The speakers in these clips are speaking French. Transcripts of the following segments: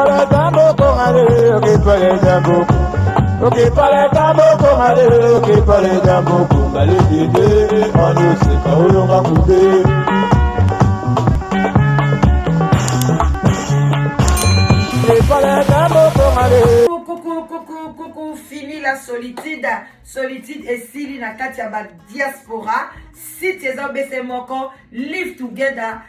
para tambo con ale, ok para tambo. Ok para tambo con ale, ok para tambo con ale dide, anu se paulo ngakude. Ok para tambo con ale. Coucou, fini la solitude. Solitude et Sili na kati ya ba diaspora. Si tu es en moko, live together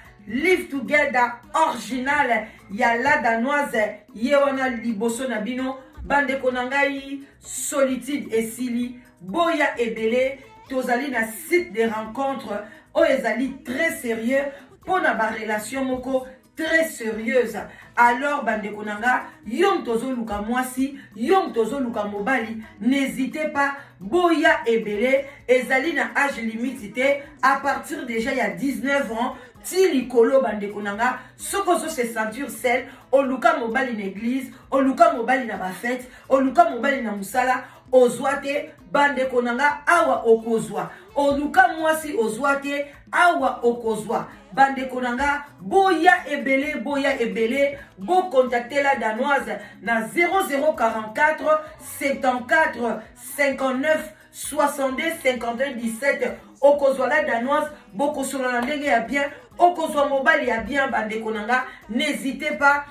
original. Ya la danoise, yewana liboso na bino. Bande konangai, solitude et Sili. Boya ebele, tozali na site de rencontre. O ezali très sérieux. Pour na ba relation moko. Très sérieuse. Alors bande konanga, yom tozo luka mwasi, yom tozo luka mobali, n'hésitez pas, boya ebele, ezali na âge limite, à partir déjà il y a 19 ans, ti likolo bande konanga, sokozo se ceinture sel, o luka mobali na église, o luka mobali na ba fête, o luka mobali na musala, ozwate bande konanga awa okozwa, o luka mwasi ozwate awa okozwa. Bande konanga, boya ebele, go contacter la danoise na 0044 74 59 62 51 17. Okozwa la danoise, boko solo na ndenge ya bien, okozwa mobali ya bien bande konanga, n'hésitez pas,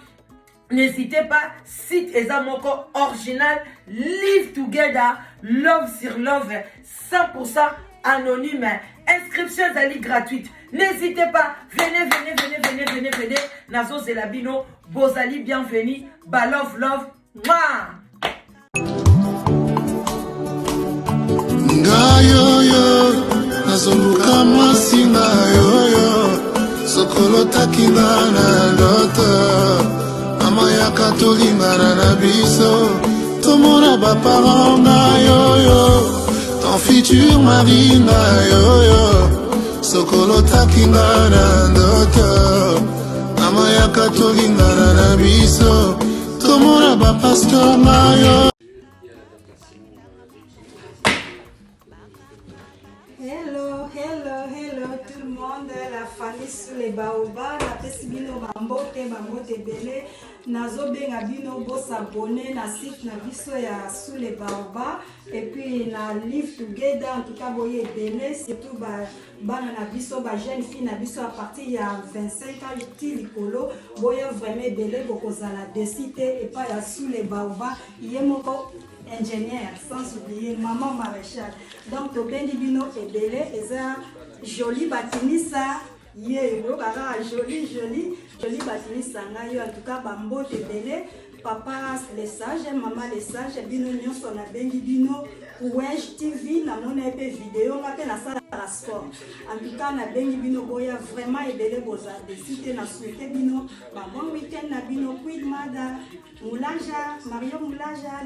site ezamoko original, live together, love sur love, 100% anonyme, inscription zali gratuite. N'hésitez pas, venez. Nazo Zelabino, Bozali, bienvenue. Ba love. Mouah! Ngayoyo, nazoluka mwasi ngayoyo, sokolo takinga na ndoto, mama yaka tolingana na biso, tomona baparent ngayoyo, ton futur mari ngayoyo. Sokolo takinga na ndoto, mama yaka tolingana na biso, tomona ba pasteur mayo. Hello tout le monde, la famille sous les baobas, la pesibino bambote belé, nazo benga bino bo s'abonner na site na biso ya sous les baobas et puis na live together en tout cas boye belé surtout bana na biso ba jeune fille na biso à partir ya 25 ans ti likolo boye vraiment belé bokozala décider et pas ya sous les baobas yemoko ingénieur, sans oublier maman maréchal. Donc, au Bendibino et Belé, et ça, joli batinissa, joli batinissa, en tout cas, bambo et Belé, papa les sages, maman les sages, bino nyonso na Bendibino, Ouenge TV, na mon épée vidéo, on la salle à sport. En tout cas, na Bendibino, boya vraiment et Belé, boza, décidé, na souhaité bino, bon week-end, na bino, quid mada, Moulaja, Mario Moulaja,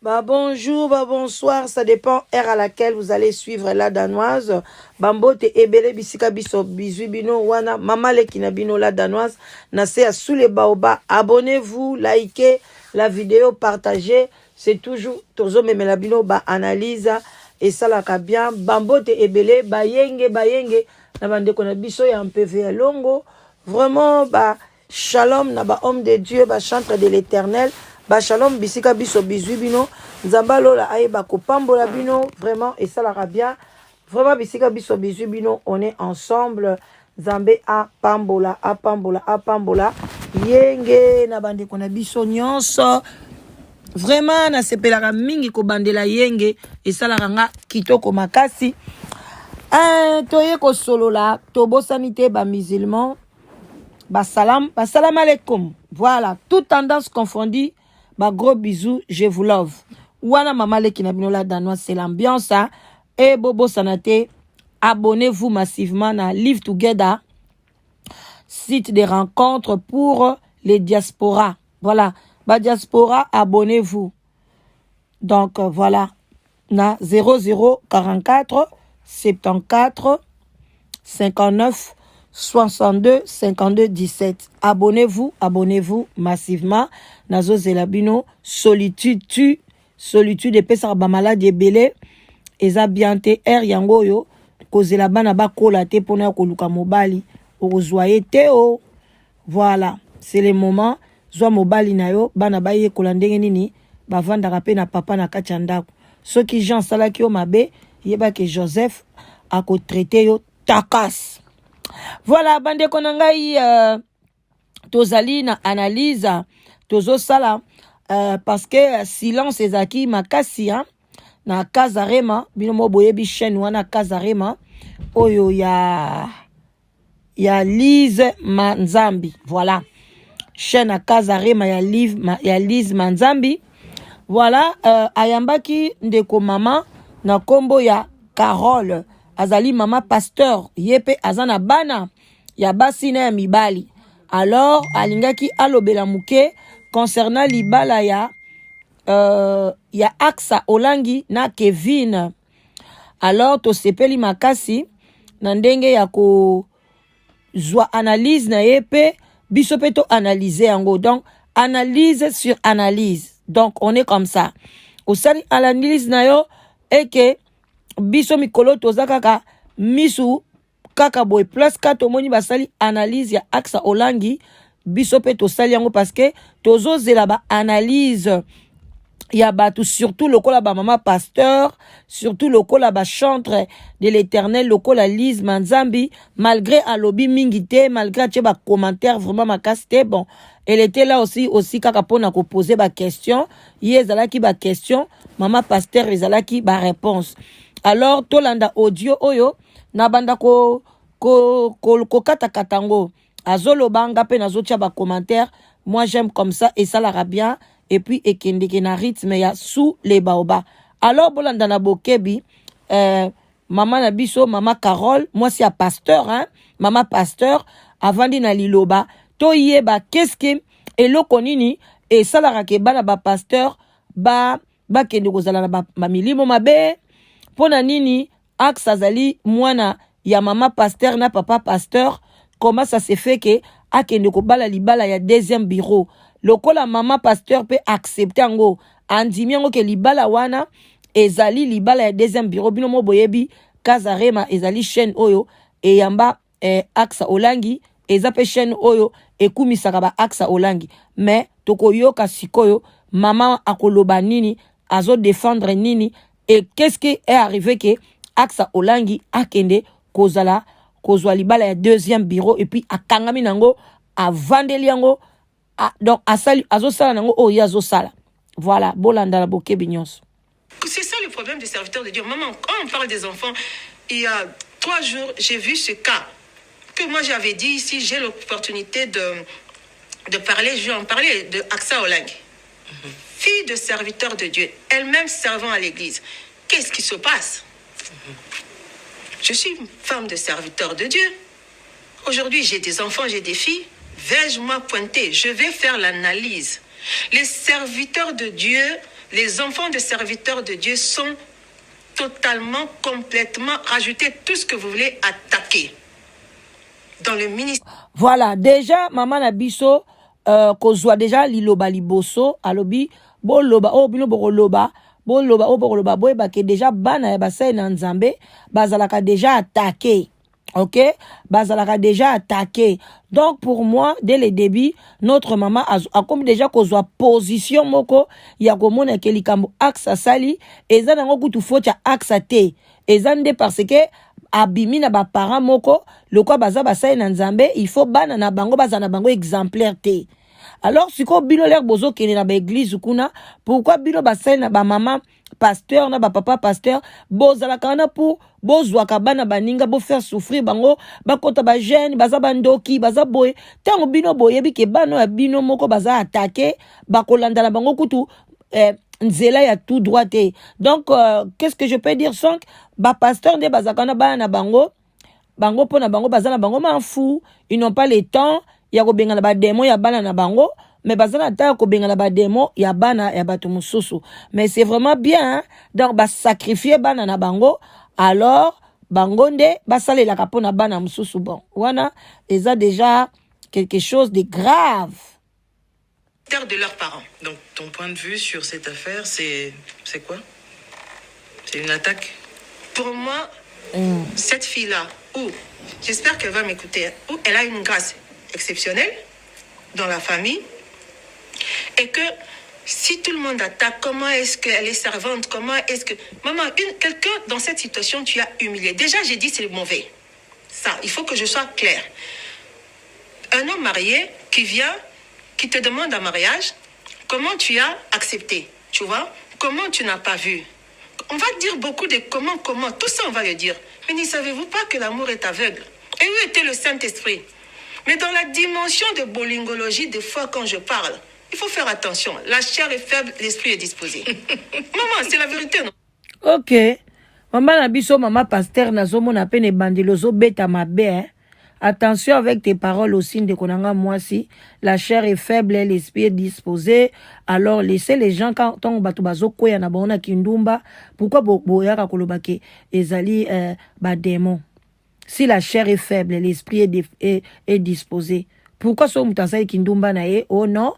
Bonjour, bonsoir, ça dépend heure à laquelle vous allez suivre la danoise. Bambote ebele bisika biso bizu bino wana mama le kinabino la danoise nase à sous les baobas. Abonnez-vous, likez la vidéo, partagez. C'est toujours tozo memela bino ba analyse et ça la bien. Bambote ebele bayenge na bande kona biso ya MPV longo. Vraiment shalom na ba homme de Dieu, chantre de l'Éternel. Shalom bisika biso bizu bino nzamba lola ayeba kopambola bino vraiment et ça la bien vraiment bisika biso bizu bino on est ensemble nzambe a pambola yenge na bande kona biso nyonso vraiment na sepelaka mingi ko bandela yenge et ça la nga kitoko makasi toye ko solola tobosani te ba musulman salam alaikum voilà toute tendance confondue. Gros bisous, je vous love. Wana mama le kinabino la danoise, c'est l'ambiance. Et bobo sanate, abonnez-vous massivement à Live Together, site de rencontres pour les diasporas. Voilà, diaspora, abonnez-vous. Donc voilà, na 0044 74 59 62 52 17. Abonnez-vous massivement. Nazo Zelabino, solitude et pesa ba malade belé. Eza biante air yango yo. Kozela bana ba kola te pona ko luka mobali. Ozoye te o. Voilà, c'est le moment. zwa mobali na yo bana bayekola ndenge nini bavandaka pe na papa na kati ya ndako soki Jean salaki yo mabe yebaki Joseph akotraite yo takas. Voilà bandeko na ngai tozali na analyse tozosala parce que silence ezaki makasi na Kazarema bino mo boyebi chaîne wana Kazarema oyo ya Lise Manzambi. Voilà chaîne à Kazarema ya Lise Manzambi. Voilà ayambaki ndeko mama na kombo ya Carole azali mama pasteur yepe azana bana ya basi na ya mibali. Alors alingaki alobela muke concernant libala ya Aksa Olangi na Kevin. Alors to sepeli makasi na ndenge ya ko zwa analyse na yepe biso pe to analyser yango. Donc analyse sur analyse. Donc on est comme ça. Osali analyse na yo eke biso mikolo toza kaka misu kaka boy plus 4 moni basali analyse ya Aksa Olangi biso pe to sali yango parce que tozo zela ba analyse ya batu surtout lokola ba mama pasteur surtout lokola ba chantre de l'Éternel lokola Lise Manzambi malgré alobi mingité malgré tche ba commentaire vraiment makasté bon elle était là aussi kaka pona ko poser ba question yezalaki ba question mama pasteur ezalaki ba réponse. Alors tolanda audio oyo na banda ko kata katango azolo banga pe nazotia ba commentaire. Moi j'aime comme ça et ça la bien et puis ekendeke na rythme ya sous les baobas. Alors bolanda na bokebi maman na biso mama Carole moi c'est un pasteur mama pasteur avandi na liloba to yeba qu'est-ce que eloko nini et ça la ke bana ba pasteur ba kende kozala na ba milimo mabe pona nini Aksa zali mwana ya mama pasteur na papa pasteur. Comment ça se fait que akende ko bala libala ya deuxième bureau lokola mama pasteur peut accepter ngo andimi ngo ke libala wana ezali libala ya deuxième bureau bino mo boyebi Kazarema ezali chaîne oyo e yamba Aksa Olangi ezape chaîne oyo ekumisaka ba Aksa Olangi mais tokoyoka sikoyo mama akoloba nini azo défendre nini et qu'est-ce qui est arrivé que Aksa Olangi akende kozala kozwa libala ya deuxième bureau et puis akangami nango avandeli yango donc asali azosala nango oyo azosala. Voilà bolanda la bokebi nyonso. C'est ça le problème des serviteurs de Dieu. Maman, quand on parle des enfants, il y a 3 jours, j'ai vu ce cas que moi j'avais dit ici, j'ai l'opportunité de parler, je vais en parler, de Aksa Olangi. Fille de serviteur de Dieu, elle-même servant à l'église. Qu'est-ce qui se passe? Je suis une femme de serviteur de Dieu. Aujourd'hui, j'ai des enfants, j'ai des filles. Vais-je moi pointer? Je vais faire l'analyse. Les serviteurs de Dieu, les enfants de serviteurs de Dieu sont totalement, complètement, rajoutez tout ce que vous voulez attaquer. Dans le ministère. Voilà, déjà, maman Nabiso, kozwa déjà liloba liboso, alobi, bo loba, oh, bino boko loba, bo loba, oh, boko loba, boy, ke déjà, bana, basay na nzambe, bazalaka déjà attaqué. Ok? Bazalaka déjà attaqué. Donc, pour moi, dès le début, notre maman a comme déjà kozwa position moko, ya komona ke likambo Aksa sali, eza nango kutu focha Aksa te. Eza nde parce que, abimi na ba parents moko, le quoi baza basay na nzambe, il faut bana na bango, baza na bango exemplaire te. Alors, si ko bino l'air bozo kene na ba église kuna, pourquoi bino basay na ba maman pasteur na ba papa pasteur, bozala kana pour bozwaka bana baninga bo faire souffrir bango, bakota ba jeune, baza bandoki, baza boy, tango bino boyebi ke bano ya bino moko baza attaqué, bakolanda na bango kutu nzela ya tout droit te. Donc qu'est-ce que je peux dire sans ba pasteur de bazakana bana bango bango pona bango bazana bango m'en fou, ils n'ont pas le temps ya ko benga na ba démon ya bana na bango mais bazana ta ko benga na ba démon ya bana ya bato mususu. Mais c'est vraiment bien hein? Donc ba sacrifier bana na bango alors bangonde basale la kapona bana mususu bon wana eza déjà quelque chose de grave de leurs parents. Donc ton point de vue sur cette affaire c'est quoi? C'est une attaque? Pour moi cette fille-là j'espère qu'elle va m'écouter, où elle a une grâce exceptionnelle dans la famille, Et que si tout le monde attaque, comment est-ce qu'elle est servante? Comment est-ce que... Maman, quelqu'un dans cette situation, tu as humilié. Déjà, j'ai dit c'est mauvais. Ça, il faut que je sois claire. Un homme marié qui vient, qui te demande un mariage, comment tu as accepté, tu vois? Comment tu n'as pas vu? On va dire beaucoup de comment, tout ça on va le dire. Mais ne savez-vous pas que l'amour est aveugle? Et où était le Saint-Esprit? Mais dans la dimension de bolingologie, des fois quand je parle, il faut faire attention. La chair est faible, l'esprit est disposé. Maman, c'est la vérité, non? Ok. Maman Nabiso, maman pasteur, nazomo na peine bandilozo beta mabe, hein. Attention avec tes paroles aussi, de konanga moi si. La chair est faible, l'esprit est disposé. Alors, laissez les gens quand on batubazo koya na baona kindumba. Pourquoi boyaka kolobake ezali ba démon? Si la chair est faible, l'esprit est disposé. Pourquoi so mutasai kindumba na ye? Oh non,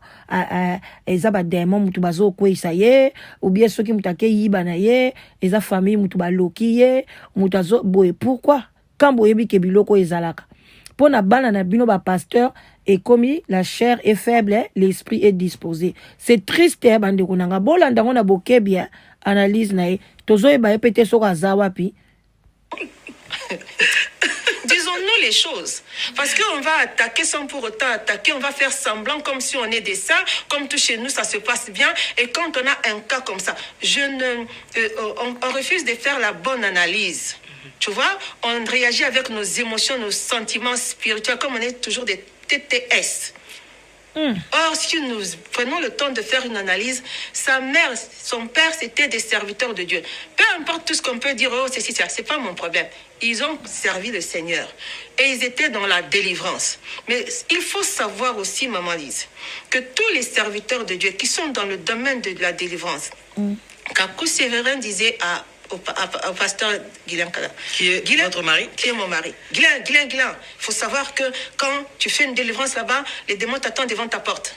eza ba démon mutubazo koisa ye, ou bien ceux qui mutake yiba na ye, eza famille mutuba loki ye, mutazo boye. Pourquoi? Quand boyebi ke biloko ezalaka. Pour na bana na bino ba pasteur et comme la chair est faible, l'esprit est disposé. C'est triste bande konanga bolanda ngona bokebia analyse na ye. Tozo e ba epete soka zawapi. Disons-nous les choses. Parce qu'on va attaquer sans pour autant attaquer. On va faire semblant comme si on est des saints. Comme tout chez nous, ça se passe bien. Et quand on a un cas comme ça, on refuse de faire la bonne analyse. Tu vois, on réagit avec nos émotions, nos sentiments spirituels, comme on est toujours des TTS. Or, si nous prenons le temps de faire une analyse, sa mère, son père, c'était des serviteurs de Dieu. Peu importe tout ce qu'on peut dire, oh, c'est pas mon problème. Ils ont servi le Seigneur. Et ils étaient dans la délivrance. Mais il faut savoir aussi, Maman Lise, que tous les serviteurs de Dieu qui sont dans le domaine de la délivrance, Kakou Sévérin disait au pasteur Guylain Kala. Qui est votre mari? Qui est mon mari. Guylain. Il faut savoir que quand tu fais une délivrance là-bas, les démons t'attendent devant ta porte.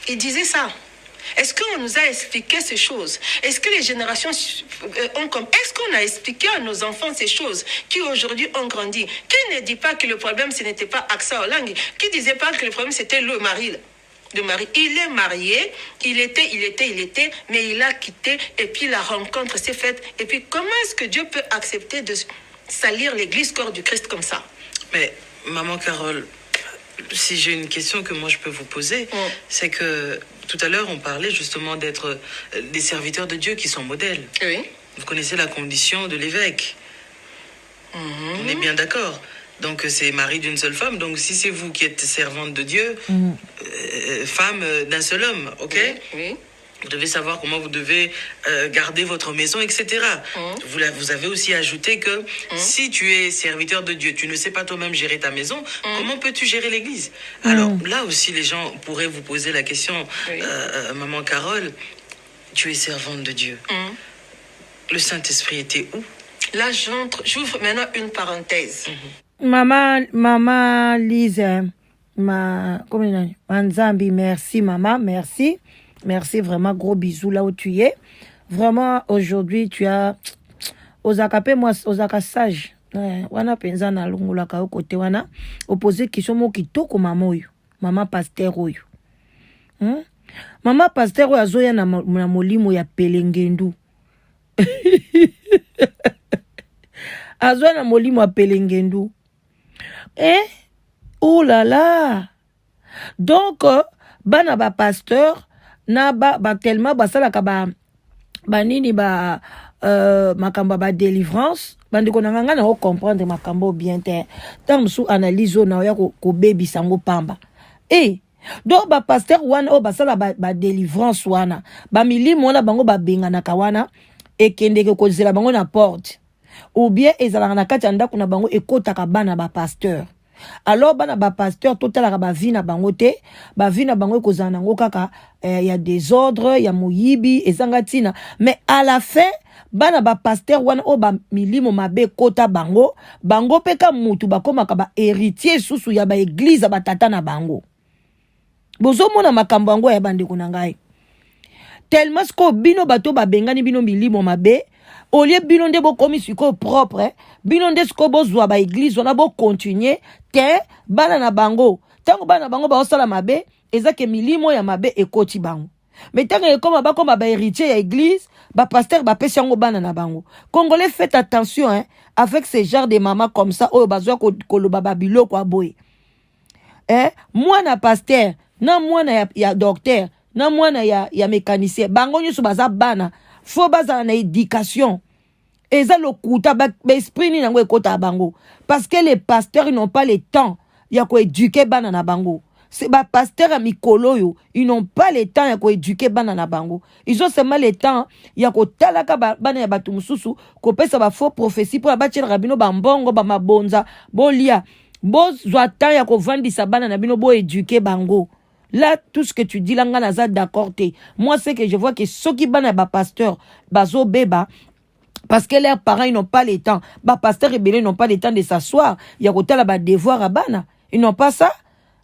Il disait ça. Est-ce qu'on nous a expliqué ces choses? Est-ce que les générations ont comme... Est-ce qu'on a expliqué à nos enfants ces choses qui aujourd'hui ont grandi? Qui ne dit pas que le problème, ce n'était pas Aksa Olang? Qui disait pas que le problème, c'était le mari? Il est marié, il était, mais il a quitté, et puis la rencontre s'est faite. Et puis comment est-ce que Dieu peut accepter de salir l'église corps du Christ comme ça? Mais, maman Carole, si j'ai une question que moi je peux vous poser, c'est que tout à l'heure on parlait justement d'être des serviteurs de Dieu qui sont modèles. Oui. Vous connaissez la condition de l'évêque. On est bien d'accord. Donc c'est mari d'une seule femme. Donc si c'est vous qui êtes servante de Dieu, femme d'un seul homme, ok? Oui. Vous devez savoir comment vous devez garder votre maison, etc. Vous avez aussi ajouté que si tu es serviteur de Dieu, tu ne sais pas toi-même gérer ta maison, comment peux-tu gérer l'église? Alors là aussi, les gens pourraient vous poser la question, Maman Carole, tu es servante de Dieu. Le Saint-Esprit était où? Là, j'ouvre maintenant une parenthèse. Maman Lise, Manzambi, merci maman, merci. Merci, vraiment, gros bisous là où tu es. Vraiment, aujourd'hui, tu as... Osaka, moi, Osaka sage. Wana penza na lungula ka kote wana. Opposé question mo kitoko maman oyo. Maman pasteur oyo. Maman pasteur oyo azoya na molimo ya Pelengendu. Azoya na molimo ya Pelengendu. Oh là là. Donc, bana ba pasteur na ba tellement basala ka ba nini ba makamba ba délivrance bandeko na nganga na comprendre makambo bien te tant sous analyse na ya ko baby sango pamba donc ba pasteur wana o basala ba délivrance wana ba milimo na bango ba benga na kawana ekendeke ko zela bango na porte ou bien ezala na kati ndako na bango ekota ka bana ba pasteur. Alors bana ba pasteur total ba vie na bango te ba vie na bango ko zana ngo kaka y a des ordres ya moyibi ezangatina mais à la fin bana ba pasteur wana o ba milimo mabe kota bango peka mutu bakoma ka ba héritier susu ya ba église ba tata na bango bozo mona makambo yango ya bande ko ngai tellement ko bino bato ba bengani bino milimo mabe au lieu bino nde bo komi siko propre bino nde sko bozwa ba église on a bo continuer te bana na bango Tango bana bango ba osala mabe, ezake milimo ya mabe ekoti bango. Mais tango ekoma ba comme ba héritier ya église, ba pasteur ba pesi yango bana na bango. Congolais, faites attention hein, avec ce genre de maman comme ça, oyo bazwa koloba babilo kwa boy. Mwana pasteur, na mwana ya docteur, na mwana ya mécanicien, bango nyusu baza bana, faut baza na éducation. Eza lokuta ba esprit ni nango ekota bango. Parce que les pasteurs n'ont pas le temps ya ko éduquer bana na bango. C'est ba pasteur à mikolo yo, ils n'ont pas le temps ya ko éduquer bana na bango. Ils ont seulement le temps ya ko talaka bana ya batu mususu, ko pesa ba faux prophétie pour ba tchela rabino ba mbongo ba mabonza, bolia. Bo zoata ya ko vandisa bana na bino bo éduquer bango. Là, tout ce que tu dis là, ngana d'accord. Moi, c'est que je vois que ceux qui bana ba pasteur, bazo beba, parce que leurs parents ils n'ont pas le temps. Bah pasteur et belé n'ont pas le temps de s'asseoir. Il y a côté là bas devoir à bana. Ils n'ont pas ça.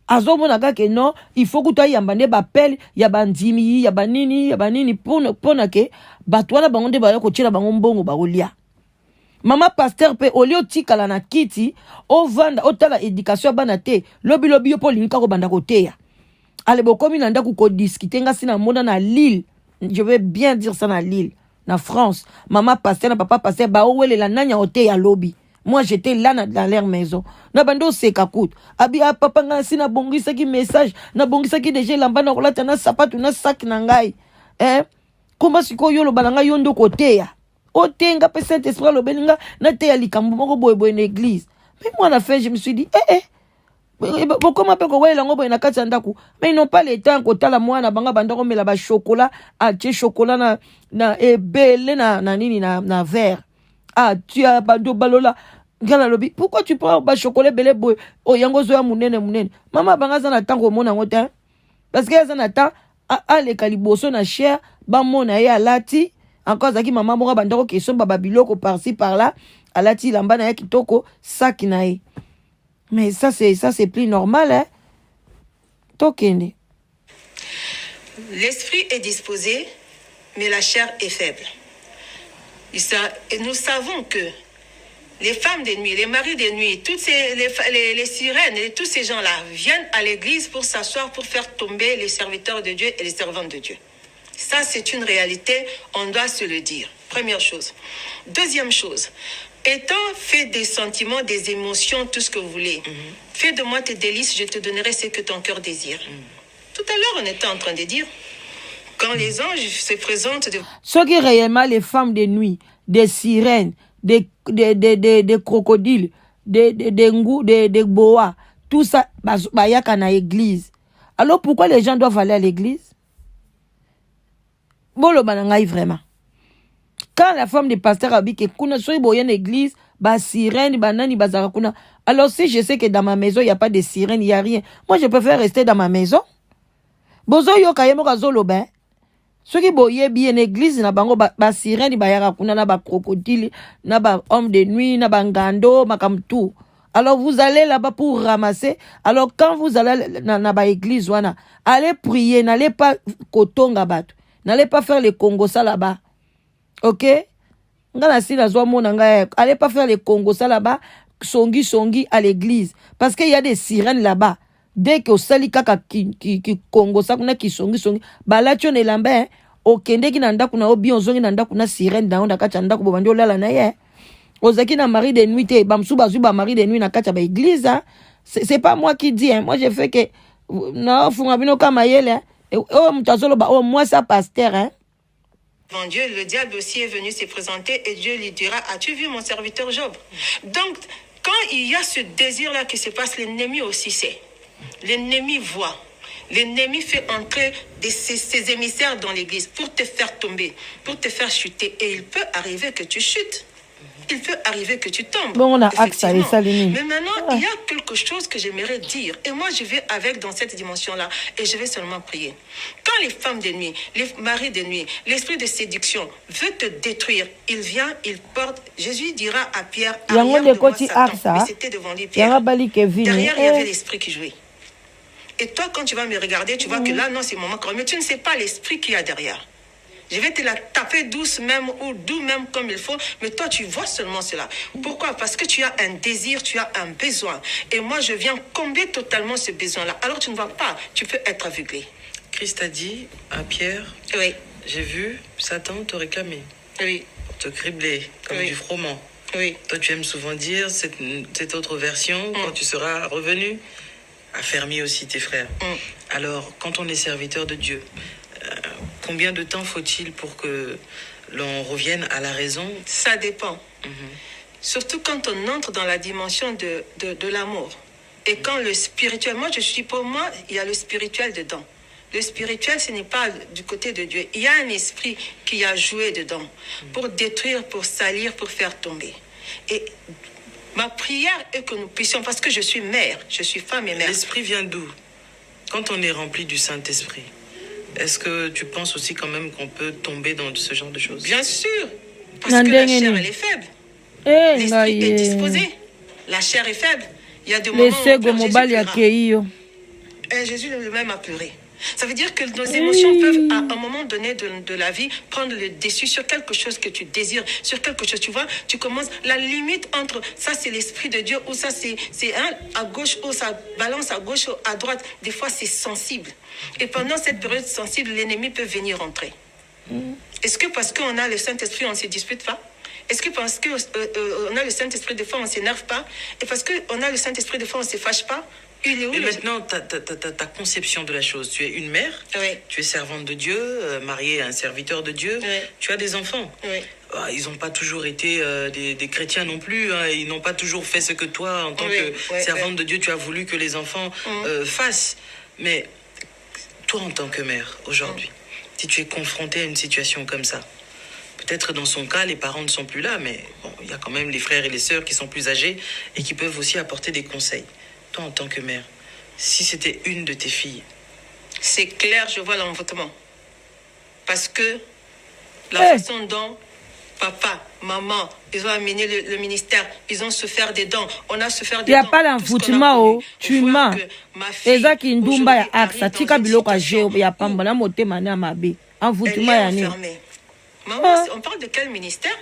Azo monaga que non, il faut que tu ailles yambane ba pel, yabandimi, yabanini pour na ke ba toi na bango de ba ko tira bango mbongo ba olia. Mama pasteur pe olio tika la na kiti, o vanda o tala éducation bana te, lobi yo po linka ko banda ko teya. Ale bokomi na ndako ko discuter nga sina mona na Lille. Je vais bien dire ça na Lille. Na France, maman pasteur, na papa pasteur, ba ouele la nanya ote ya lobby. Moi j'étais là dans leur maison. Na bando se kakut. Abi a papa nga si na bongisa ki message, na bongisa ki déjà lamba na kolata na sapatu na sac na ngai. Komba siko yo lo balanga yondo kote ya. Ote nga pe Saint Esprit lo belinga na te ya likambo moko boy na église. Mais moi na fin je me suis dit Comment peut qu'on la ngobo na kati ndaku, mais ils n'ont pas le temps ko tala mwana banga bandako mela ba chocolat, tu chocolat na ebele na nini na verre. Tu as bando balola ngala lobi. Pourquoi tu prends ba chocolat belé boy o yango zo ya munene. Mama banga za na tango mona ngota. Parce que za na ta le kaliboso na cher ba mona ya lati encore zaki mama moko bandako question ba biloko par-ci par-là, alati lamba na ya kitoko sac na e. Mais ça c'est plus normal, hein. Tokende. L'esprit est disposé, mais la chair est faible. Et nous savons que les femmes de nuit, les maris de nuit, toutes les sirènes et tous ces gens-là viennent à l'église pour s'asseoir, pour faire tomber les serviteurs de Dieu et les servantes de Dieu. Ça, c'est une réalité, on doit se le dire. Première chose. Deuxième chose. Étant fait des sentiments, des émotions, tout ce que vous voulez, fais de moi tes délices, je te donnerai ce que ton cœur désire. Tout à l'heure, on était en train de dire, quand les anges se présentent... Ceux qui réellement les femmes de nuit, des sirènes, des crocodiles, des boas, tout ça, il y a qu'à l'église. Alors pourquoi les gens doivent aller à l'église? Bon, le banangaï vraiment. Quand la femme de pasteur a dit que kuna soy boyen église, ba sirène, banani bazara kuna. Alors si je sais que dans ma maison il y a pas de sirène, il y a rien. Moi je préfère rester dans ma maison. Bozo yo kayemo kazolo ben. Ceux qui boye bien église na bango ba sirène ba yara kuna na ba crocodile, na ba homme de nuit, na ba ngando, makam tout. Alors vous allez là-bas pour ramasser. Alors quand vous allez na ba église wana, allez prier, n'allez pas kotonga batu. N'allez pas faire les Congo ça là-bas. Ok? Allez pas faire les Congo ça là-bas, songi à l'église. Parce qu'il y a des sirènes là-bas. Dès que sali kaka ki Congo ça kuna ki songi, bala tu ne lambe, okende ki nanda kuna obi onzongi nanda kuna sirène dans onda kacha nda ko bandi olala na ye. Ozaki na mari de nuit te bamsu bazu ba mari de nuit na kacha ba église. C'est pas moi qui dis hein. Moi j'ai fait que non funga bino kama yele. Oh mutazolo ba oh moi ça pasteur hein. Devant Dieu, le diable aussi est venu se présenter et Dieu lui dira, as-tu vu mon serviteur Job? Donc, quand il y a ce désir-là qui se passe, l'ennemi aussi sait. L'ennemi voit. L'ennemi fait entrer ses émissaires dans l'église pour te faire tomber, pour te faire chuter. Et il peut arriver que tu chutes. Il peut arriver que tu tombes. Bon, on a accès à ça. Mais maintenant, il y a quelque chose que j'aimerais dire. Et moi, je vais avec dans cette dimension-là. Et je vais seulement prier. Quand les femmes de nuit, les maris de nuit, l'esprit de séduction veut te détruire, il vient, il porte. Jésus dira à Pierre, arrière de moi, Satan. Mais c'était devant lui, Pierre. Derrière, il y avait l'esprit qui jouait. Et toi, quand tu vas me regarder, tu vois que là, non, c'est mon corps. Mais tu ne sais pas l'esprit qu'il y a derrière. Je vais te la taper douce même ou doux même comme il faut, mais toi tu vois seulement cela. Pourquoi? Parce que tu as un désir, tu as un besoin. Et moi je viens combler totalement ce besoin-là. Alors tu ne vois pas, tu peux être aveuglé. Christ a dit à Pierre, Oui, j'ai vu Satan te réclamer, oui, pour te cribler comme Oui. du froment. oui. Toi, tu aimes souvent dire cette autre version, quand tu seras revenu, affermis aussi tes frères. Alors, quand on est serviteur de Dieu, combien de temps faut-il pour que l'on revienne à la raison? Ça dépend. Surtout quand on entre dans la dimension de l'amour. Et quand le spirituel, pour moi, il y a le spirituel dedans. Le spirituel, ce n'est pas du côté de Dieu. Il y a un esprit qui a joué dedans pour détruire, pour salir, pour faire tomber. Et ma prière est que nous puissions, parce que je suis mère, je suis femme et mère. L'esprit vient d'où? Quand on est rempli du Saint-Esprit, est-ce que tu penses aussi quand même qu'on peut tomber dans ce genre de choses? Bien sûr, parce que la chair, elle est faible. L'esprit est disposé. La chair est faible. Il y a des moments où Jésus lui-même a pleuré. Ça veut dire que nos émotions peuvent, à un moment donné de la vie, prendre le dessus sur quelque chose que tu désires, sur quelque chose, tu vois, tu commences, la limite entre ça c'est l'esprit de Dieu, ou ça c'est à gauche, ou ça balance à gauche, ou à droite, des fois c'est sensible. Et pendant cette période sensible, l'ennemi peut venir entrer. Est-ce que parce qu'on a le Saint-Esprit, on ne se dispute pas? Est-ce que parce qu'on a le Saint-Esprit, des fois on ne s'énerve pas? Et parce qu'on a le Saint-Esprit, des fois on ne se fâche pas? Il est où? Et maintenant, ta conception de la chose, tu es une mère, Oui. tu es servante de Dieu, mariée à un serviteur de Dieu, Oui. tu as des enfants. Oui. Ils n'ont pas toujours été des chrétiens non plus, hein. Ils n'ont pas toujours fait ce que toi, en tant que servante de Dieu, tu as voulu que les enfants fassent. Mais toi, en tant que mère, aujourd'hui, si tu es confrontée à une situation comme ça, peut-être dans son cas, les parents ne sont plus là, mais bon, il y a quand même les frères et les sœurs qui sont plus âgés et qui peuvent aussi apporter des conseils. Toi, en tant que mère, si c'était une de tes filles... C'est clair, je vois l'envoûtement. Parce que la façon dont papa, maman, ils ont amené le ministère, ils ont souffert des dents, on a souffert des dents. Il n'y a pas l'envoûtement, tu mens. Eza ki ndumba ya aksa, tika biloko ya jeo, ya pamba na motema na mabe. Envoûtement ya ni. Maman, on parle de quel ministère?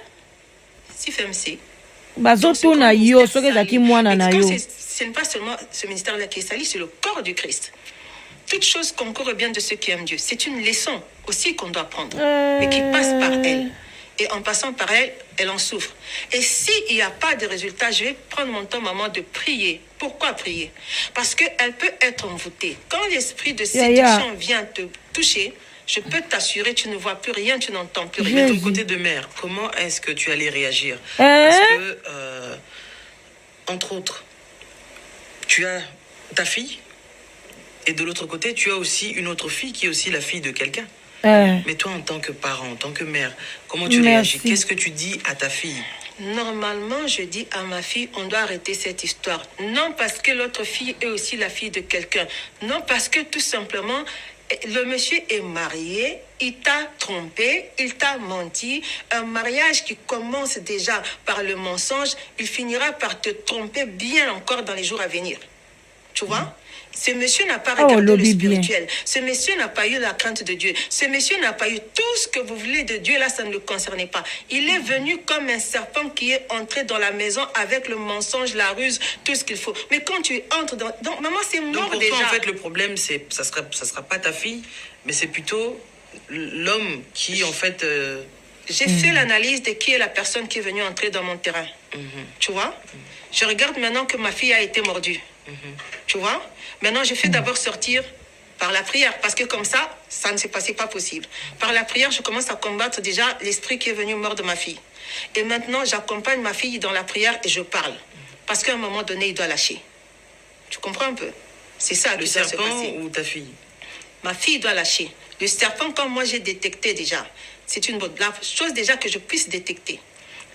Si FMC. Bazoto na yo, soke zaki mwana na yo. Ce n'est pas seulement ce ministère-là qui est sali, c'est le corps du Christ. Toute chose concourt au bien de ceux qui aiment Dieu. C'est une leçon aussi qu'on doit prendre, mais qui passe par elle. Et en passant par elle, elle en souffre. Et s'il n'y a pas de résultat, je vais prendre mon temps, maman, de prier. Pourquoi prier? Parce qu'elle peut être envoûtée. Quand l'esprit de séduction vient te toucher, je peux t'assurer, tu ne vois plus rien, tu n'entends plus rien. De ton côté de mère, comment est-ce que tu allais réagir? Parce que, entre autres, tu as ta fille, et de l'autre côté, tu as aussi une autre fille qui est aussi la fille de quelqu'un. Mais toi, en tant que parent, en tant que mère, comment tu réagis? Qu'est-ce que tu dis à ta fille? Normalement, je dis à ma fille, on doit arrêter cette histoire. Non parce que l'autre fille est aussi la fille de quelqu'un. Non parce que tout simplement, le monsieur est marié, il t'a trompé, il t'a menti. Un mariage qui commence déjà par le mensonge, il finira par te tromper bien encore dans les jours à venir. Tu vois? Ce monsieur n'a pas regardé le spirituel. Ce monsieur n'a pas eu la crainte de Dieu. Ce monsieur n'a pas eu tout ce que vous voulez de Dieu. Là, ça ne le concernait pas. Il est venu comme un serpent qui est entré dans la maison avec le mensonge, la ruse, tout ce qu'il faut. Mais quand tu entres dans... Donc, maman, c'est mort donc, déjà. Toi, en fait, le problème, ça sera pas ta fille, mais c'est plutôt l'homme qui, en fait... J'ai fait l'analyse de qui est la personne qui est venue entrer dans mon terrain. Tu vois? Je regarde maintenant que ma fille a été mordue. Tu vois? Maintenant, je fais d'abord sortir par la prière, parce que comme ça ne se passait pas possible. Par la prière, je commence à combattre déjà l'esprit qui est venu mordre ma fille. Et maintenant, j'accompagne ma fille dans la prière et je parle. Parce qu'à un moment donné, il doit lâcher. Tu comprends un peu? C'est ça qui doit se passer. Le serpent ou ta fille? Ma fille doit lâcher. Le serpent, comme moi j'ai détecté déjà, c'est une bonne chose déjà que je puisse détecter.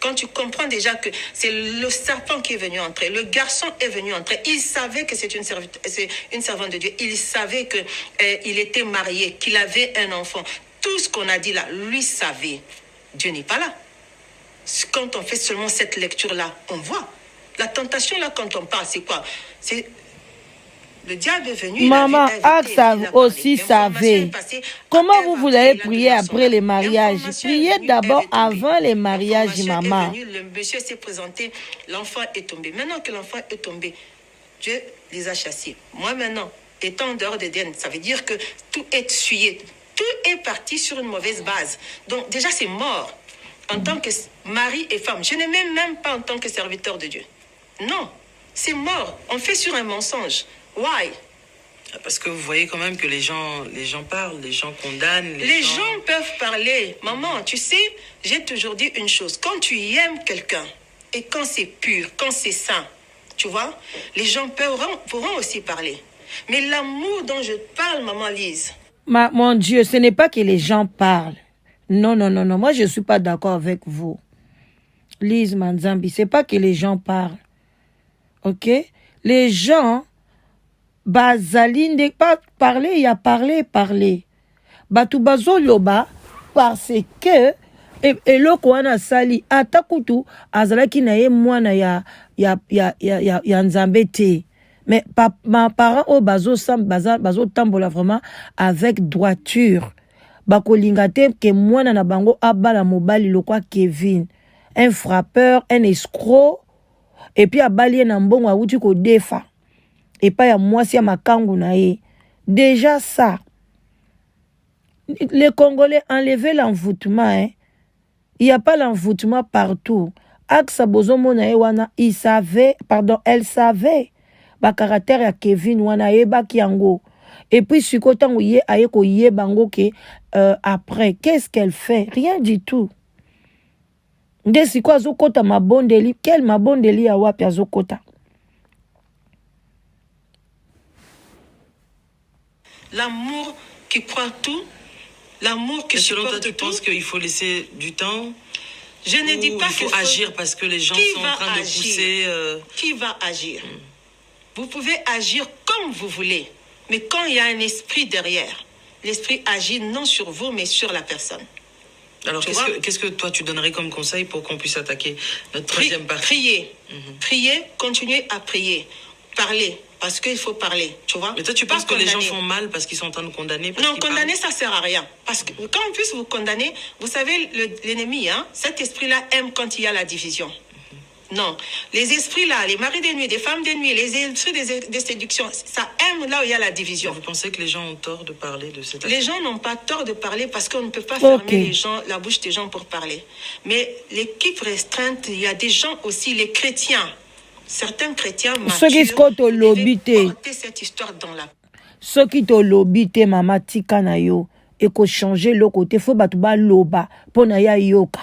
Quand tu comprends déjà que c'est le serpent qui est venu entrer, le garçon est venu entrer, il savait que c'est une servante de Dieu, il savait qu'il était marié, qu'il avait un enfant. Tout ce qu'on a dit là, lui savait. Dieu n'est pas là. Quand on fait seulement cette lecture-là, on voit. La tentation là, quand on parle, c'est quoi? C'est Le diable est venu. Maman, AXA aussi savait. Comment vous voulez prier après les mariages? Priez d'abord avant les mariages, maman. Le monsieur s'est présenté, l'enfant est tombé. Maintenant que l'enfant est tombé, Dieu les a chassés. Moi maintenant, étant en dehors d'Éden, ça veut dire que tout est essuyé. Tout est parti sur une mauvaise base. Donc déjà c'est mort. En tant que mari et femme, je ne m'aime même pas en tant que serviteur de Dieu. Non, c'est mort. On fait sur un mensonge. Why? Parce que vous voyez quand même que les gens parlent, les gens condamnent. Les gens peuvent parler. Maman, tu sais, j'ai toujours dit une chose. Quand tu aimes quelqu'un, et quand c'est pur, quand c'est sain, tu vois, les gens pourront aussi parler. Mais l'amour dont je parle, maman Lise. Mon Dieu, ce n'est pas que les gens parlent. Non, non, non, non. Moi, je ne suis pas d'accord avec vous. Lise Manzambi, ce n'est pas que les gens parlent. Ok? Les gens... Bazaline de pas parler, il y a parler. Batu bazo loba parce que eloko wana sali atakutu azalaki na ye mwana ya nzambe te. Mais ma parents au bazo tambola vraiment avec droiture. Bakolinga te ke mwana na bango abala mobali lokwa Kevin, un frappeur, un escroc, et puis abali na mbongo awuti ko defa. Et pas ya mwasi ya makangu na ye. Déjà ça. Les Congolais enlevaient l'envoûtement. Hein? Il n'y a pas l'envoûtement partout. AXA bozomo na ye wana, elle savait. Ba caractère ya Kevin wana ye ba kiango. Et puis sikotango ye aye ko ye bango ke après qu'est-ce qu'elle fait? Rien du tout. Nde siko azokota mabondeli, quel mabondeli ya wapi azokota? L'amour qui croit tout, l'amour qui supporte tout. Selon toi, tu penses qu'il faut laisser du temps? Je ne dis pas qu'il faut agir parce que les gens sont en train de pousser... Qui va agir? Vous pouvez agir comme vous voulez, mais quand il y a un esprit derrière, l'esprit agit non sur vous, mais sur la personne. Alors, qu'est-ce que toi, tu donnerais comme conseil pour qu'on puisse attaquer notre troisième partie? Prier. Prier, continuez à prier. Parler. Parce qu'il faut parler, tu vois. Mais toi, tu penses que les gens font mal parce qu'ils sont en train de condamner? Non, condamner, ça ne sert à rien. Parce que quand on puisse vous condamner, vous savez, l'ennemi, hein, cet esprit-là aime quand il y a la division. Non. Les esprits-là, les maris des nuits, des femmes des nuits, les esprits des séductions, ça aime là où il y a la division. Vous pensez que les gens ont tort de parler de cette affaire? Les gens n'ont pas tort de parler parce qu'on ne peut pas fermer la bouche des gens pour parler. Mais l'équipe restreinte, il y a des gens aussi, les chrétiens. Certains chrétiens matures porter cette histoire dans la... Ce qui te lobite mama tika na yo et ko changer le côté faut batuba loba pona ya yoka.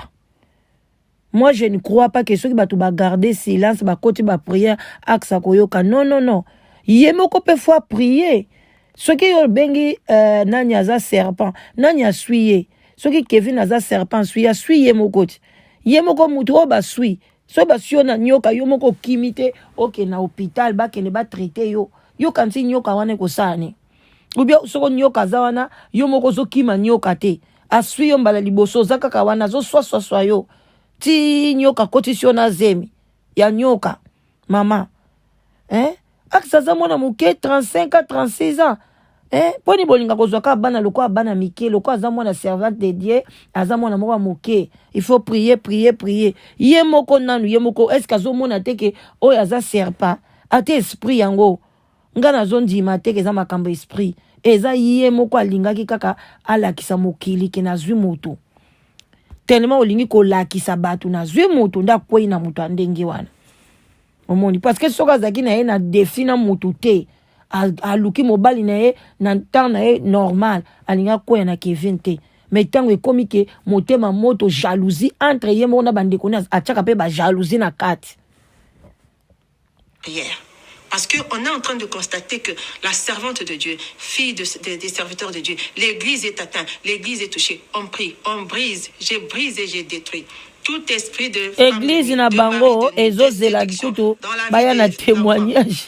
Moi je ne crois pas que ceux qui batuba garder silence ba côté ba prière aksa ko yoka. Non non non. Yemoko pe fois prier. Ceux qui yo bengi nani aza serpent, nani a suye. Ceux qui Kevin aza serpent suye yemoko. Yemoko mutu ba suye. So basio na nyoka yo moko kimite oke na hôpital ba kene ba traiter yo kanti nyoka wane ko sane ubia soko nyoka za wana yo moko zo kima nyoka te asui yo mbala liboso zaka ka wana zo swa yo ti nyoka koti sio na zemi ya nyoka mama akisa za mwana muke 35 à 36 ans poni bolinga kozwaka bana lokwa bana mike lokwa za mwana servante de Dieu aza mwana moko moke. Il faut prier. Ye moko nanu ye moko est-ce kazo mona teke o aza serpent ate esprit yango ngana zondi mateke za makambo esprit eza ye moko alingaki kaka alakisa mokili ke nazwi moto tellement olingi ko lakisa batu nazwi moto nda kwei na moto andenge wana omoni parce que soka zaki na ye na défi na moto te aluki mobali na ye na temps na ye normal alinga koya na Kevin te. Mais tango ekomi ke motema moto jalousie entre ye mona bandeko na atchaka pe ba jalousie na kati. Prière. Parce qu'on est en train de constater que la servante de Dieu, fille des serviteurs de Dieu, l'église est atteinte, l'église est touchée. On prie, on brise, j'ai brisé, j'ai détruit. Tout esprit de église na bango ezozela dikutu baya na témoignage.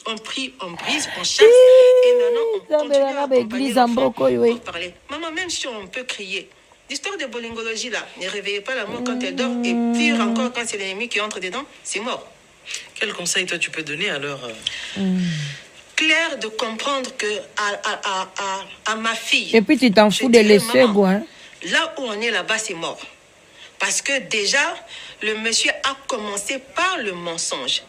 On prie, on brise, on chasse. Et maintenant, on continue à accompagner l'enfant pour parler. Maman, même si on peut crier, l'histoire de bolingologie, là, ne réveillez pas l'amour quand elle dort. Et pire encore, quand c'est l'ennemi qui entre dedans, c'est mort. Quel conseil, toi, tu peux donner alors clair de comprendre que à ma fille. Et puis tu t'en fous de laisser, hein? Là où on est là-bas, c'est mort. Parce que déjà, le monsieur a commencé par le mensonge.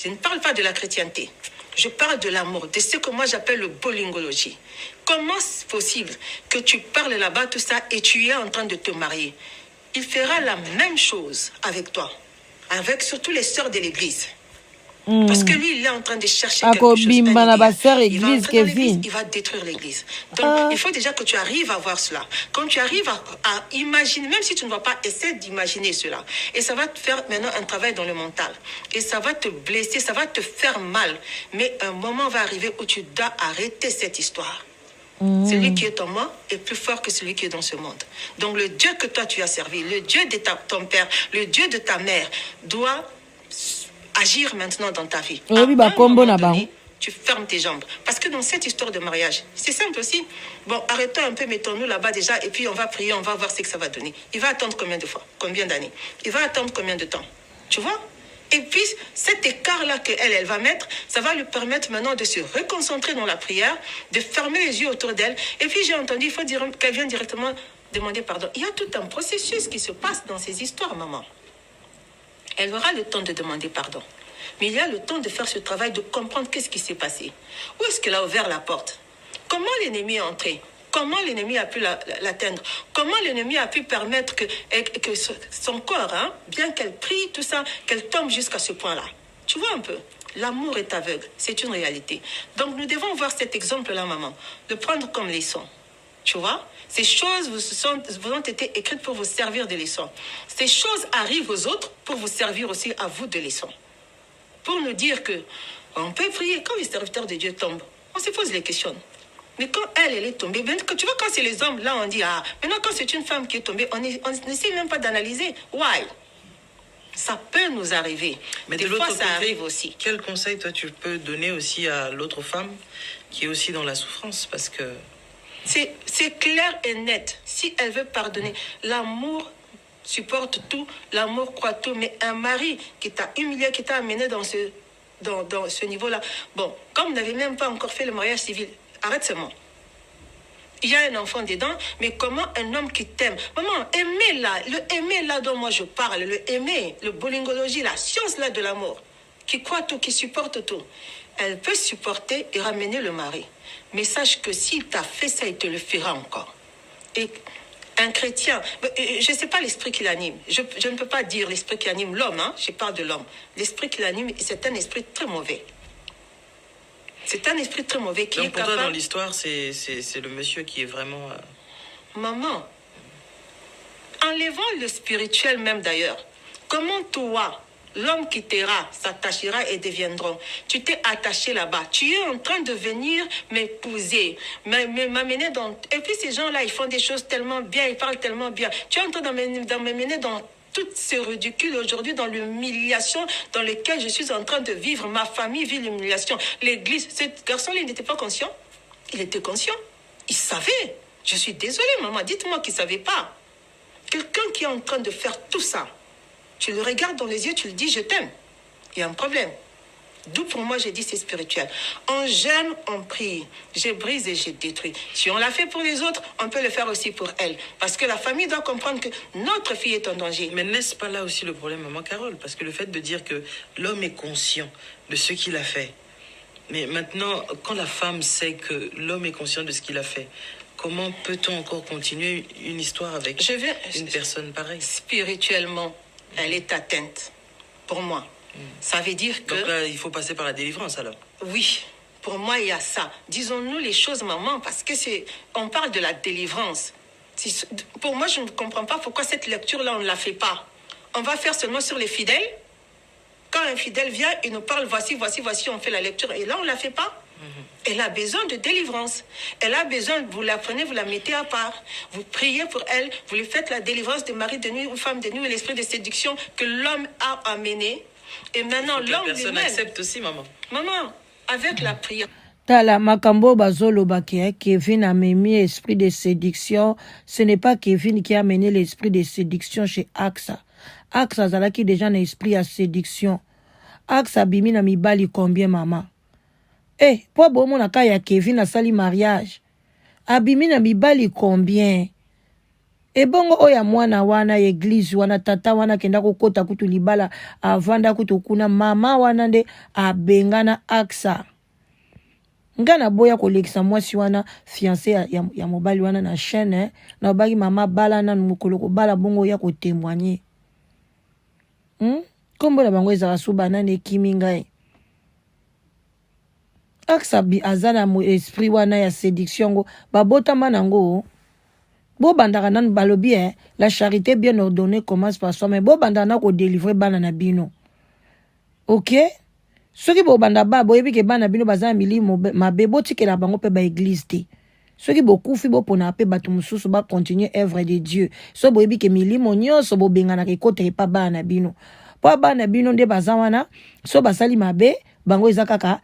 Je ne parle pas de la chrétienté. Je parle de l'amour, de ce que moi j'appelle le bolingologie. Comment c'est possible que tu parles là-bas, tout ça, et tu es en train de te marier? Il fera la même chose avec toi, avec surtout les sœurs de l'église. Parce que lui, il est en train de chercher quelque chose. Il va entrer dans l'église, il va détruire l'église. Donc, il faut déjà que tu arrives à voir cela. Quand tu arrives à imaginer, même si tu ne vas pas, essayer d'imaginer cela. Et ça va te faire maintenant un travail dans le mental. Et ça va te blesser, ça va te faire mal. Mais un moment va arriver où tu dois arrêter cette histoire. Celui qui est en moi est plus fort que celui qui est dans ce monde. Donc, le Dieu que toi tu as servi, le Dieu de ton père, le Dieu de ta mère, doit agir maintenant dans ta vie. Donné, tu fermes tes jambes. Parce que dans cette histoire de mariage, c'est simple aussi. Bon, arrêtons un peu, mettons-nous là-bas déjà, et puis on va prier, on va voir ce que ça va donner. Il va attendre combien de fois? Combien d'années? Il va attendre combien de temps? Tu vois? Et puis, cet écart-là qu'elle va mettre, ça va lui permettre maintenant de se reconcentrer dans la prière, de fermer les yeux autour d'elle. Et puis, j'ai entendu, il faut dire qu'elle vienne directement demander pardon. Il y a tout un processus qui se passe dans ces histoires, maman. Elle aura le temps de demander pardon. Mais il y a le temps de faire ce travail, de comprendre qu'est-ce qui s'est passé. Où est-ce qu'elle a ouvert la porte? Comment l'ennemi est entré? Comment l'ennemi a pu l'atteindre? Comment l'ennemi a pu permettre que son corps, hein, bien qu'elle prie, tout ça, qu'elle tombe jusqu'à ce point-là? Tu vois un peu? L'amour est aveugle, c'est une réalité. Donc nous devons voir cet exemple-là, maman, de prendre comme leçon. Tu vois? Ces choses vous ont été écrites pour vous servir de leçon. Ces choses arrivent aux autres pour vous servir aussi à vous de leçon. Pour nous dire que on peut prier quand les serviteurs de Dieu tombent. On se pose les questions. Mais quand elle est tombée, tu vois, quand c'est les hommes, là on dit, ah, maintenant quand c'est une femme qui est tombée, on n'essaie même pas d'analyser. Why? Ça peut nous arriver. Mais des fois, ça arrive aussi. Quel conseil, toi, tu peux donner aussi à l'autre femme qui est aussi dans la souffrance? Parce que c'est clair et net. Si elle veut pardonner, l'amour supporte tout, l'amour croit tout. Mais un mari qui t'a humilié, qui t'a amené dans ce niveau-là, bon, comme vous n'avez même pas encore fait le mariage civil, arrête seulement. Il y a un enfant dedans, mais comment un homme qui t'aime? Maman, le aimer là dont moi je parle, le aimer, le bolingologie, la science là de l'amour, qui croit tout, qui supporte tout. Elle peut supporter et ramener le mari. Mais sache que s'il t'a fait ça, il te le fera encore. Et un chrétien, je ne sais pas l'esprit qui l'anime. Je ne peux pas dire l'esprit qui anime l'homme, hein? Je parle de l'homme. L'esprit qui l'anime, c'est un esprit très mauvais. C'est un esprit très mauvais qui donc est pour capable... toi, dans l'histoire, c'est le monsieur qui est vraiment... Maman, enlevons le spirituel même d'ailleurs. Comment toi, l'homme qui t'aira, s'attachera et deviendront. Tu t'es attaché là-bas. Tu es en train de venir m'épouser, m'amener dans... Et puis ces gens-là, ils font des choses tellement bien, ils parlent tellement bien. Tu es en train d'amener dans tout ce ridicule aujourd'hui, dans l'humiliation dans laquelle je suis en train de vivre. Ma famille vit l'humiliation. L'église, ce garçon-là, il n'était pas conscient. Il était conscient. Il savait. Je suis désolée, maman. Dites-moi qu'il ne savait pas. Quelqu'un qui est en train de faire tout ça, tu le regardes dans les yeux, tu le dis, je t'aime. Il y a un problème. D'où pour moi, j'ai dit, c'est spirituel. On gêne, on prie. Je brise et je détruis. Si on l'a fait pour les autres, on peut le faire aussi pour elle. Parce que la famille doit comprendre que notre fille est en danger. Mais n'est-ce pas là aussi le problème, maman Carole? Parce que le fait de dire que l'homme est conscient de ce qu'il a fait. Mais maintenant, quand la femme sait que l'homme est conscient de ce qu'il a fait, comment peut-on encore continuer une histoire avec une personne pareille? Spirituellement, elle est atteinte. Pour moi. Ça veut dire que... Donc là, il faut passer par la délivrance alors? Oui, pour moi, il y a ça. Disons-nous les choses, maman, parce que on parle de la délivrance. Pour moi, je ne comprends pas pourquoi cette lecture-là, on ne la fait pas. On va faire seulement sur les fidèles. Quand un fidèle vient, il nous parle, voici, on fait la lecture. Et là, on ne la fait pas. Elle a besoin de délivrance. Elle a besoin, vous la prenez, vous la mettez à part. Vous priez pour elle, vous lui faites la délivrance de mari de nuit ou femme de nuit et l'esprit de séduction que l'homme a amené. Et maintenant, l'homme lui-même... personne accepte aussi, maman. Maman, avec la prière... Tala makambo bazoloba qui Kevin a mis esprit de séduction. Ce n'est pas Kevin qui a amené l'esprit de séduction chez Axa. Axa zala qui déjà un esprit à séduction. Axa bimi na mibali combien maman? po bomona ka ya Kevin asali mariage abimi na mibali combien ebongo oya mwana wana église wana tata wana kenda kokota kutu libala avanda kutu kuna mama wana nde abengana aksa ngana boya kolekisa mwasi wana fiancé ya mobali wana na chaîne na bagi mama bala na mukolo ko bala bongo ya ko témoigner kombo na bango ezaka suba na nekimi ngai aksa bi azana mo esprit wana ya séduction go babotama nango bo bandaka nan balobi la charité bien ordonnée commence par soi mais bo bandana ko délivrer bana na bino OK soki bo banda ba boyebi ke bana bino bazana milimo mabe botikela bango pe ba église te soki bokufi bo pona pe bato mususu ba continuer œuvre de Dieu so boyebi ke milimo nyonso bo bengana ke kote pa bana bino po bana bino nde bazawana so basali mabe bango ezakaka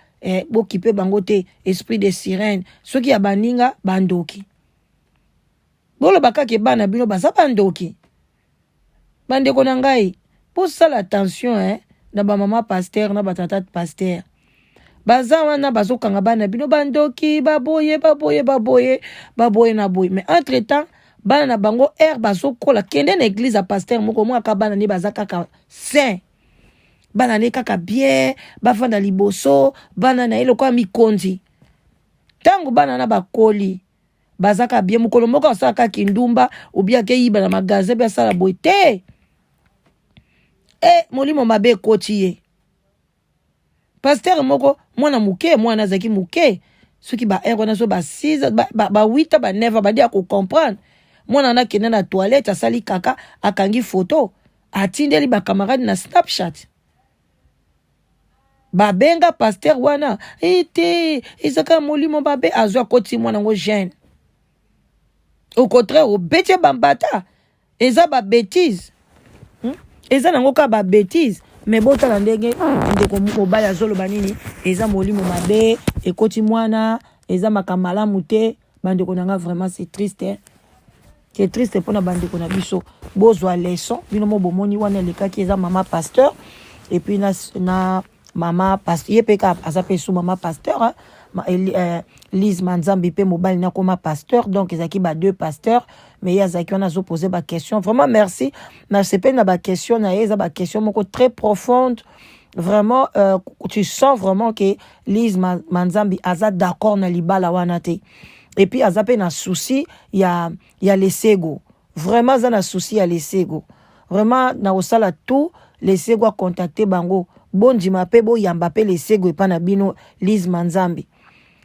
bo kipe bango te esprit de sirène soki ya baninga bandoki bolo bakake bana bino baza bandoki bandeko na ngai pour ça l'attention na ba mama pasteur na ba tata pasteur baza wana bazokanga bana bino bandoki baboye na boye mais entre temps bana na bango bazokola kende na église a pasteur moko mwaka bana ni bazakaka saint bana ne kaka bien bafanda liboso bana na eloko mikonzi tango bana na bakoli bazaka bien mukolo moko asaka kindumba ubia ke yiba na magasin be sala boite molimo mabe kotiye pasteur moko mwana muke mwana zaki muke soki ba na so ba 6 ba 8 ba 9 ba dia ko comprendre mwana na kena na toilette asali kaka akangi photo atindeli ba camarade na Snapchat babenga pasteur wana ete izaka molimo babe azwa koti mwana ngo jeune au contraire au bêtise bambata eza ba bêtise eza nango ka ba bêtise mais botala ndenge ndeko mobali azoloba nini eza molimo mabe ekoti mwana eza makamala mute bandeko nanga vraiment c'est triste c'est triste pour na bandeko na biso bozwa leçon bino mo bomoni wana lekaki eza mama pasteur et puis na mama pasteur yepeka azape sou mama pasteur Lise Manzambi pe mobile na koma pasteur donc ezaki ba deux pasteurs mais yazaki on a posé ba question vraiment merci na sepe na ba question na eza ba question moko très profonde vraiment tu sens vraiment que Lise Manzambi aza d'accord na libala wana te et puis azape na souci ya lesego vraiment za na souci ya lesego vraiment na osala tout lesego a contacter bango bondima pe bo yamba pe lesego epa na bino Lise Manzambi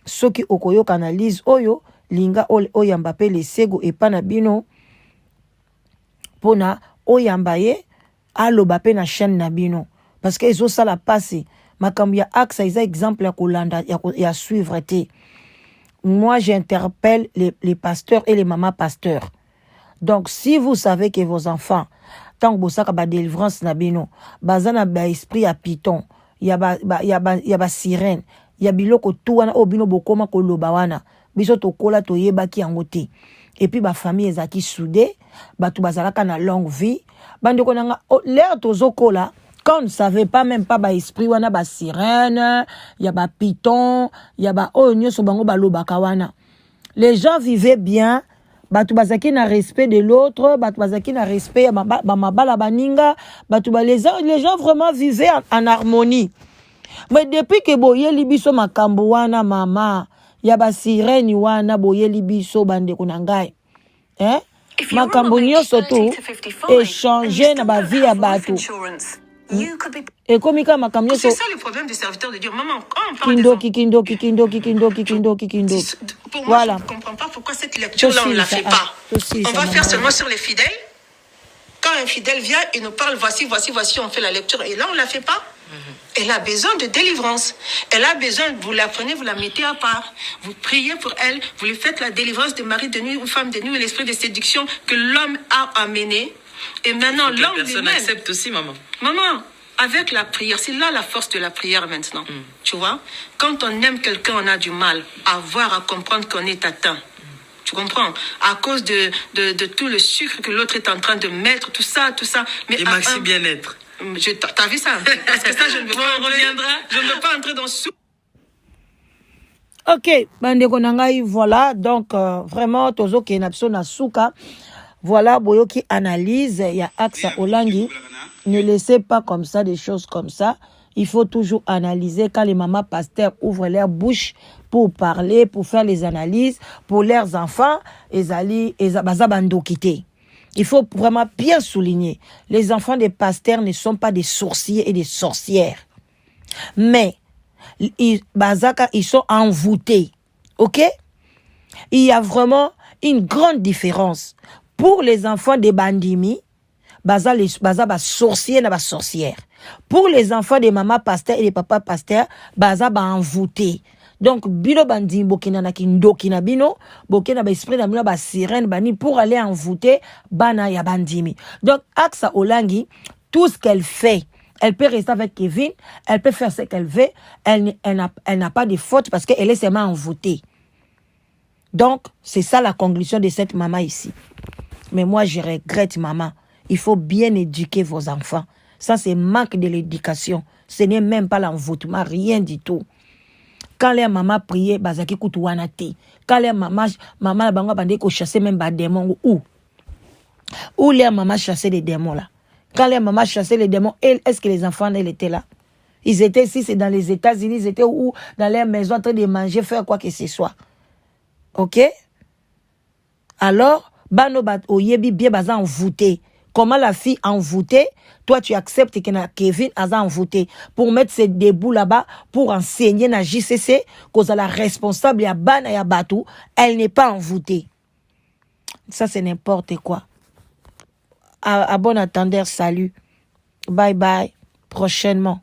soki okoyoka na Lise oyo linga oyamba pe lesego epa na bino pona oyamba ye aloba pe na chaîne na bino parce que ezo sala passe makambo ya axe eza exemple ya kolanda ya suivre te. Moi j'interpelle les pasteurs et les mamans pasteurs. Donc si vous savez que vos enfants tant que bosaka ba délivrance na bino bazana ba esprit ya python ya ba sirène ya biloko tout wana obino bokoma koloba wana biso tokola toyebaki yango te et puis ba famille ezaki soudé batu bazalaka na longue vie bandeko nanga l'air tozokola quand on ne savait pas même pas ba esprit wana ba sirène ya ba python ya ba onyo so bango balobaka wana les gens vivaient bien batu bazaki na respect de l'autre batu bazaki na respect ya mabala baninga batu les gens vraiment vivaient en harmonie. Mais depuis que boyeli biso makambo wana mama ya ba sireni wana boyeli biso bandeko na ngai makambo nyonso tu échanger na ba vie ya bato et comme ka makambo nyonso c'est ça le problème des serviteurs de Dieu. Maman, quand on parle kindoki pour moi voilà. je ne comprends pas pourquoi cette lecture là on la fait pas. On va faire seulement sur les fidèles. Quand un fidèle vient, il nous parle voici on fait la lecture et là on la fait pas. Elle a besoin de délivrance. Elle a besoin, vous la prenez, vous la mettez à part. Vous priez pour elle, vous lui faites la délivrance de mari de nuit ou femme de nuit et l'esprit de séduction que l'homme a amené. Et maintenant, l'homme personne accepte aussi, maman. Maman, avec la prière, c'est là la force de la prière maintenant. Tu vois, quand on aime quelqu'un, on a du mal à comprendre qu'on est atteint. Tu comprends? À cause de tout le sucre que l'autre est en train de mettre, tout ça. Mais et Maxi bien-être. T'as vu ça? Parce que ça, je ne veux pas entrer dans ce... Ok, bandeko nangai, voilà, donc vraiment, tozo ki napso na souka, voilà, boyo qui analyse, il y a Axa Olangi, ne laissez pas comme ça des choses comme ça, il faut toujours analyser quand les mamans pasteurs ouvrent leur bouche pour parler, pour faire les analyses, pour leurs enfants, il faut vraiment bien souligner, les enfants des pasteurs ne sont pas des sorciers et des sorcières, mais ils sont envoûtés. Ok? Il y a vraiment une grande différence. Pour les enfants des bandimi, sorciers na sorcières. Pour les enfants des mamans pasteurs et des papas pasteurs, envoûtés. Donc, bino bandimi bokina na kindokina bino, bokina ba esprit na bino ba sirène bani pour aller envoûter bana ya bandimi. Donc, Axa Olangi, tout ce qu'elle fait, elle peut rester avec Kevin, elle peut faire ce qu'elle veut, elle n'a pas de faute parce qu'elle est seulement envoûtée. Donc, c'est ça la conclusion de cette maman ici. Mais moi, je regrette, maman. Il faut bien éduquer vos enfants. Ça, c'est manque de l'éducation. Ce n'est même pas l'envoûtement, rien du tout. Quand les mamans priaient, bazaki kutuwanate. Quand les mamans la bango bande ko chasser même des démons où les mamans chassaient des démons là. Quand les mamans chassaient les démons, est-ce que les enfants, ils étaient là? Ils étaient, si c'est dans les États-Unis, ils étaient où? Dans leur maison, en train de manger, faire quoi que ce soit. Ok? Alors, bano bat oyebi bien baza envoûté. Comment la fille envoûtée, toi tu acceptes que Kevin a envoûté pour mettre ses débouts là-bas, pour enseigner na JCC, cause la responsable ya bana ya batou, elle n'est pas envoûtée. Ça c'est n'importe quoi. À bon attendeur, salut. Bye bye. Prochainement.